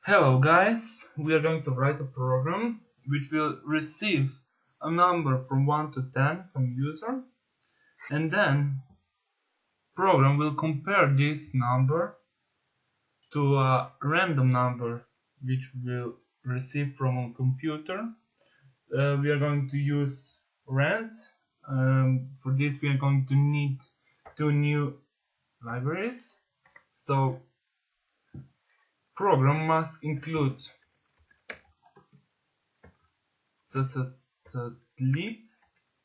Hello guys, we are going to write a program which will receive a number from 1 to 10 from user, and then program will compare this number to a random number which will receive from a computer. We are going to use rand. For this we are going to need two new libraries. So program must include lib,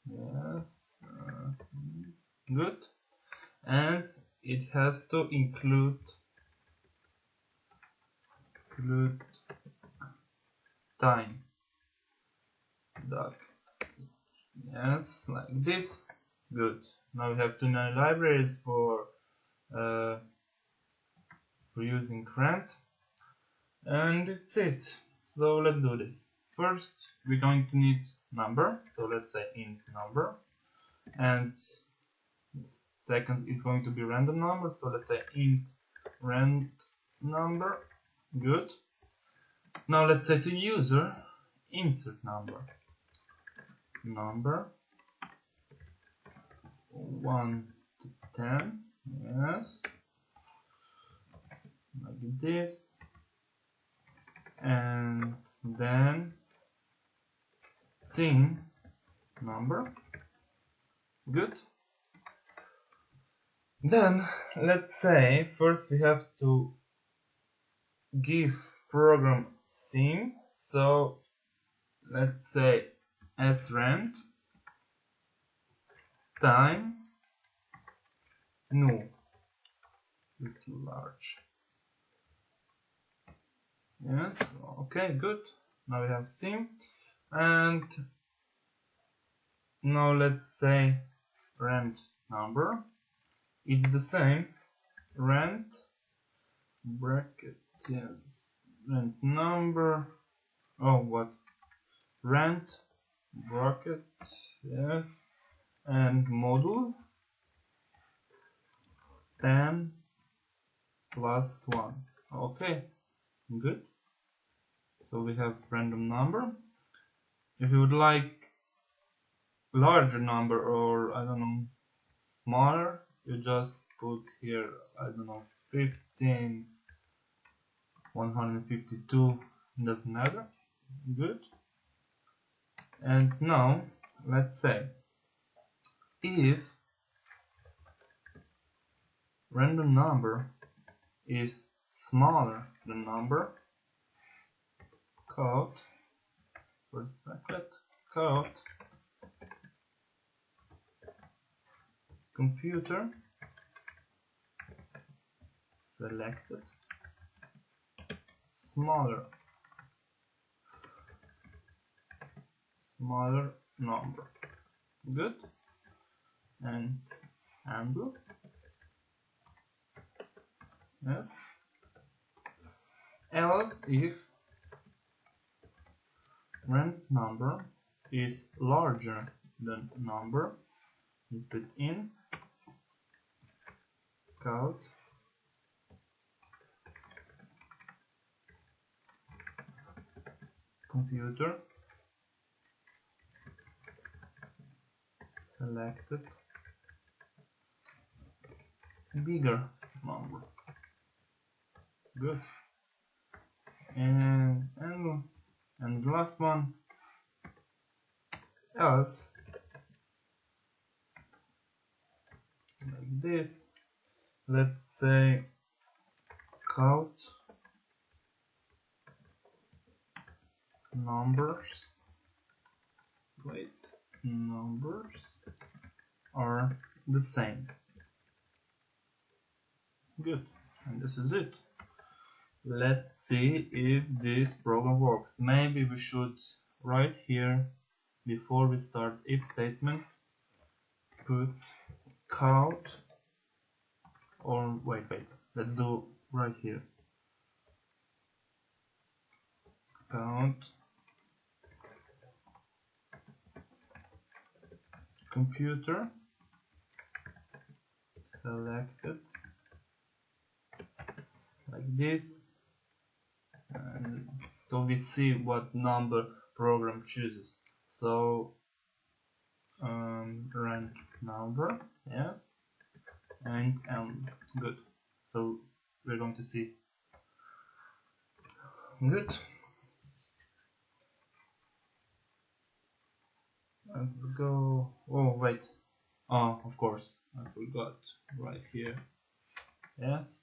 yes, good, and it has to include time duck, yes, like this. Good. Now we have two new libraries for using rand, and that's it. So let's do this. First we're going to need number, so let's say int number, and second is going to be random number, so let's say int rand number. Good. Now let's say to user insert number 1 to 10, yes, like this, and then scene number. Good. Then let's say first we have to give program scene, so let's say srand time new with large, yes, okay, good. Now we have scene, and now let's say rand number, it's the same rand bracket, yes, rand number, oh what, rand bracket, yes, and module 10 plus 1, okay, good. So we have random number. If you would like larger number, or I don't know, smaller, you just put here, I don't know, 15, 152, doesn't matter. Good. And now let's say if random number is smaller than number, code first bracket code computer selected smaller number. Good. And handle, yes, else if rand number is larger than number, you put in code computer selected bigger number. Good. And the last one, else like this, let's say count numbers are the same. Good. And this is it. Let's see if this program works. Maybe we should write here, before we start if statement, put count, or wait, let's do right here, count computer selected like this, and so we see what number program chooses. So rank number, yes, and good. So we're going to see. Good. Let's go. Oh wait. Oh, of course, I forgot. Right here. Yes.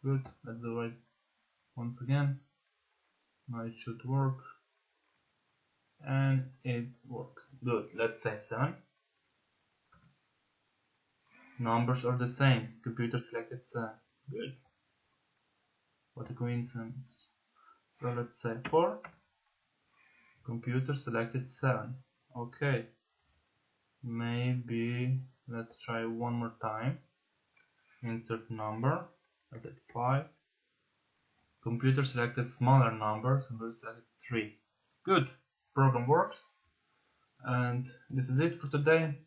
Good. Let's do it once again. Now it should work. And it works. Good. Let's say 7. Numbers are the same. Computer selected 7. Good. What a coincidence. So let's say 4. Computer selected 7. Okay. Maybe let's try one more time. Insert number. Let's say 5. Computer selected smaller numbers and we selected 3. Good. Program works. And this is it for today.